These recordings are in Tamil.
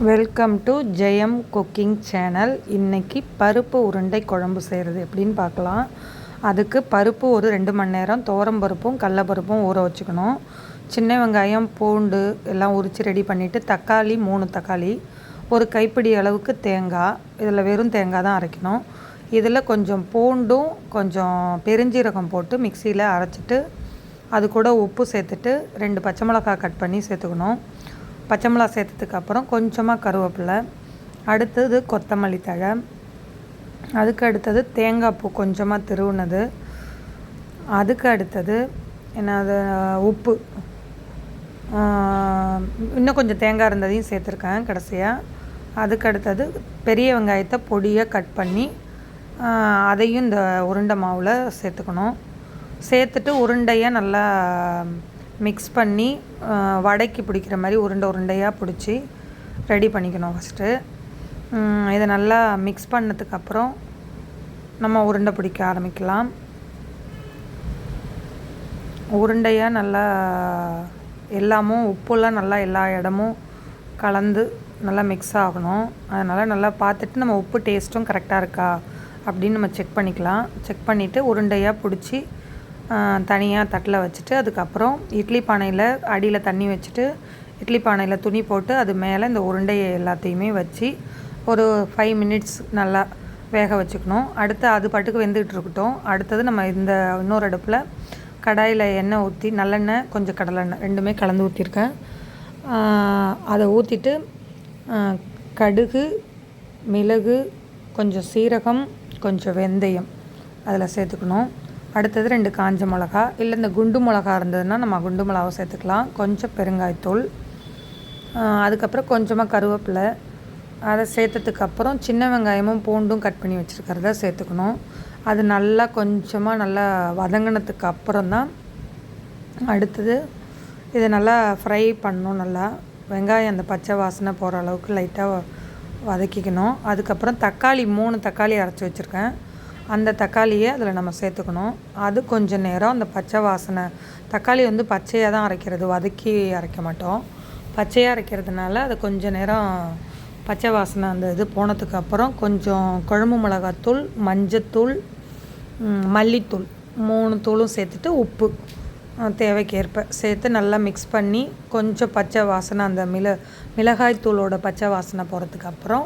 Welcome to Jayam cooking channel. இன்றைக்கி பருப்பு உருண்டை குழம்பு செய்கிறது எப்படின்னு பார்க்கலாம். அதுக்கு பருப்பு ஒரு 2 மணி நேரம் துவரம் பருப்பும் கடலப்பருப்பும் ஊற வச்சுக்கணும். சின்ன வெங்காயம் பூண்டு எல்லாம் உரித்து ரெடி பண்ணிவிட்டு தக்காளி 3 தக்காளி, ஒரு கைப்பிடி அளவுக்கு தேங்காய், இதில் வெறும் தேங்காய் தான் அரைக்கணும். இதில் கொஞ்சம் பூண்டும் கொஞ்சம் பெருஞ்சீரகம் போட்டு மிக்சியில் அரைச்சிட்டு அது கூட உப்பு சேர்த்துட்டு 2 பச்சை மிளகாய் கட் பண்ணி சேர்த்துக்கணும். பச்சை மிளகா சேர்த்ததுக்கப்புறம் கொஞ்சமாக கருவேப்பிலை, அடுத்தது கொத்தமல்லி தழை, அதுக்கு அடுத்தது தேங்காய் பூ கொஞ்சமாக திருவுனது, அதுக்கு அடுத்தது என்னது உப்பு, இன்னும் கொஞ்சம் தேங்காய் இருந்ததையும் சேர்த்துருக்கேன் கடைசியாக. அதுக்கு அடுத்தது பெரிய வெங்காயத்தை பொடியாக கட் பண்ணி அதையும் இந்த உருண்டை மாவில் சேர்த்துக்கணும். சேர்த்துட்டு உருண்டையாக நல்லா மிக்ஸ் பண்ணி வடைக்கு பிடிக்கிற மாதிரி உருண்டையாக பிடிச்சி ரெடி பண்ணிக்கணும். ஃபஸ்ட்டு இதை நல்லா மிக்ஸ் பண்ணதுக்கப்புறம் நம்ம உருண்டை பிடிக்க ஆரம்பிக்கலாம். உருண்டையாக நல்லா எல்லாமும் உப்புலாம் நல்லா எல்லா இடமும் கலந்து நல்லா மிக்ஸ் ஆகணும். அதனால் நல்லா பார்த்துட்டு நம்ம உப்பு டேஸ்ட்டும் கரெக்டாக இருக்கா அப்படின்னு நம்ம செக் பண்ணிக்கலாம். செக் பண்ணிவிட்டு உருண்டையாக பிடிச்சி தனியாக தட்டில் வச்சுட்டு, அதுக்கப்புறம் இட்லி பானையில் அடியில் தண்ணி வச்சுட்டு இட்லி பானையில் துணி போட்டு அது மேலே இந்த உருண்டையை எல்லாத்தையுமே வச்சு ஒரு 5 மினிட்ஸ் நல்லா வேக வச்சுக்கணும். அடுத்து அது பாட்டுக்கு வெந்துக்கிட்டு இருக்கட்டும். அடுத்தது நம்ம இந்த இன்னொரு அடுப்பில் கடாயில் எண்ணெய் ஊற்றி, நல்லெண்ணெய் கொஞ்சம் கடலெண்ணெய் ரெண்டுமே கலந்து ஊற்றிருக்கேன். அதை ஊற்றிட்டு கடுகு, மிளகு, கொஞ்சம் சீரகம், கொஞ்சம் வெந்தயம் அதில் சேர்த்துக்கணும். அடுத்தது 2 காஞ்ச மிளகா, இல்லை இந்த குண்டு மிளகா இருந்ததுன்னா நம்ம குண்டு மிளகாவை சேர்த்துக்கலாம். கொஞ்சம் பெருங்காயத்தூள், அதுக்கப்புறம் கொஞ்சமாக கருவேப்பிலை, அதை சேர்த்ததுக்கப்புறம் சின்ன வெங்காயமும் பூண்டும் கட் பண்ணி வச்சுருக்கிறத சேர்த்துக்கணும். அது நல்லா கொஞ்சமாக நல்லா வதங்கினதுக்கு அப்புறம் தான் அடுத்தது இதை நல்லா ஃப்ரை பண்ணணும். நல்லா வெங்காயம் அந்த பச்சை வாசனை போகிற அளவுக்கு லைட்டாக வதக்கிக்கணும். அதுக்கப்புறம் தக்காளி 3 தக்காளி அரைச்சி வச்சுருக்கேன். அந்த தக்காளியை அதில் நம்ம சேர்த்துக்கணும். அது கொஞ்சம் நேரம் அந்த பச்சை வாசனை, தக்காளி பச்சையாக தான் அரைக்கிறது, வதக்கி அரைக்க மாட்டோம். பச்சையாக அரைக்கிறதுனால அது கொஞ்சம் நேரம் பச்சை வாசனை அந்த இது போனதுக்கப்புறம் கொஞ்சம் குழம்பு மிளகாத்தூள், மஞ்சத்தூள், மல்லித்தூள் 3 தூளும் சேர்த்துட்டு உப்பு தேவைக்கேற்ப சேர்த்து நல்லா மிக்ஸ் பண்ணி கொஞ்சம் பச்சை வாசனை அந்த மிளகாய் தூளோட பச்சை வாசனை போகிறதுக்கு அப்புறம்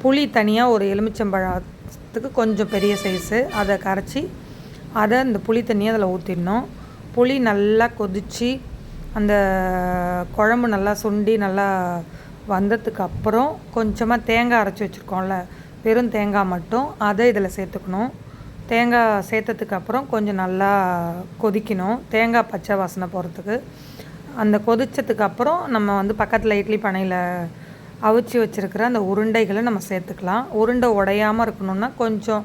புளி தனியாக ஒரு எலுமிச்சம்பழத்துக்கு கொஞ்சம் பெரிய சைஸு அதை கரைச்சி அதை அந்த புளி தண்ணியை அதில் ஊற்றிடணும். புளி நல்லா கொதித்து அந்த குழம்பு நல்லா சுண்டி நல்லா வந்ததுக்கு அப்புறம் கொஞ்சமாக தேங்காய் அரைச்சி வச்சுருக்கோம்ல, வெறும் தேங்காய் மட்டும் அதை இதில் சேர்த்துக்கணும். தேங்காய் சேர்த்ததுக்கப்புறம் கொஞ்சம் நல்லா கொதிக்கணும், தேங்காய் பச்சை வாசனை போகிறதுக்கு. அந்த கொதித்ததுக்கப்புறம் நம்ம பக்கத்தில் இட்லி பானையில் அவிச்சி வச்சுருக்கிற அந்த உருண்டைகளை நம்ம சேர்த்துக்கலாம். உருண்டை உடையாமல் இருக்கணும்னா கொஞ்சம்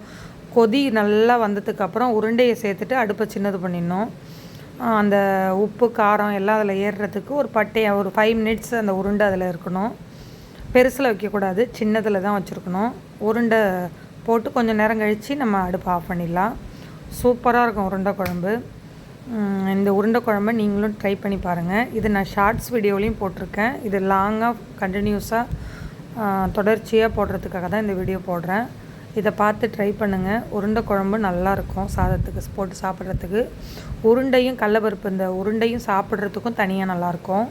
கொதி நல்லா வந்ததுக்கப்புறம் உருண்டையை சேர்த்துட்டு அடுப்பை சின்னது பண்ணிடணும். அந்த உப்பு காரம் எல்லாம் அதில் ஏறுறதுக்கு ஒரு பட்டையாக ஒரு 5 மினிட்ஸ் அந்த உருண்டை அதில் இருக்கணும். பெருசில் வைக்கக்கூடாது, சின்னதில் தான் வச்சுருக்கணும். உருண்டை போட்டு கொஞ்சம் நேரம் கழித்து நம்ம அடுப்பை ஆஃப் பண்ணிடலாம். சூப்பராக இருக்கும் உருண்டை குழம்பு. இந்த உருண்டை குழம்பை நீங்களும் ட்ரை பண்ணி பாருங்கள். இது நான் ஷார்ட்ஸ் வீடியோலையும் போட்டிருக்கேன். இது லாங்காக கண்டினியூஸாக தொடர்ச்சியாக போடுறதுக்காக தான் இந்த வீடியோ போடுறேன். இதை பார்த்து ட்ரை பண்ணுங்கள். உருண்டை குழம்பு நல்லாயிருக்கும் சாதத்துக்கு போட்டு சாப்பிட்றதுக்கு. உருண்டையும் கடலப்பருப்பு இந்த உருண்டையும் சாப்பிட்றதுக்கும் தனியாக நல்லாயிருக்கும்.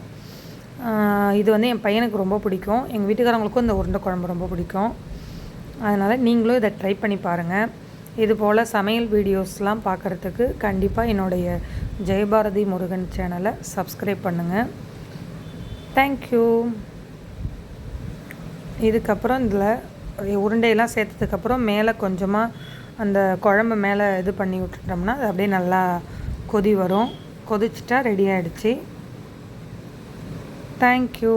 இது என் பையனுக்கு ரொம்ப பிடிக்கும். எங்கள் வீட்டுக்காரங்களுக்கும் இந்த உருண்டை குழம்பு ரொம்ப பிடிக்கும். அதனால் நீங்களும் இதை ட்ரை பண்ணி பாருங்கள். இது போல் சமையல் வீடியோஸ்லாம் பார்க்குறதுக்கு கண்டிப்பாக என்னுடைய ஜெயபாரதி முருகன் சேனலை சப்ஸ்கிரைப் பண்ணுங்கள். தேங்க்யூ. இதுக்கப்புறம் இதில் உருண்டையெல்லாம் சேர்த்ததுக்கப்புறம் மேலே கொஞ்சமாக அந்த குழம்பு மேலே இது பண்ணி விட்டுட்டோம்னா அது அப்படியே நல்லா கொதி வரும். கொதிச்சிட்டா ரெடி ஆகிடுச்சு. தேங்க்யூ.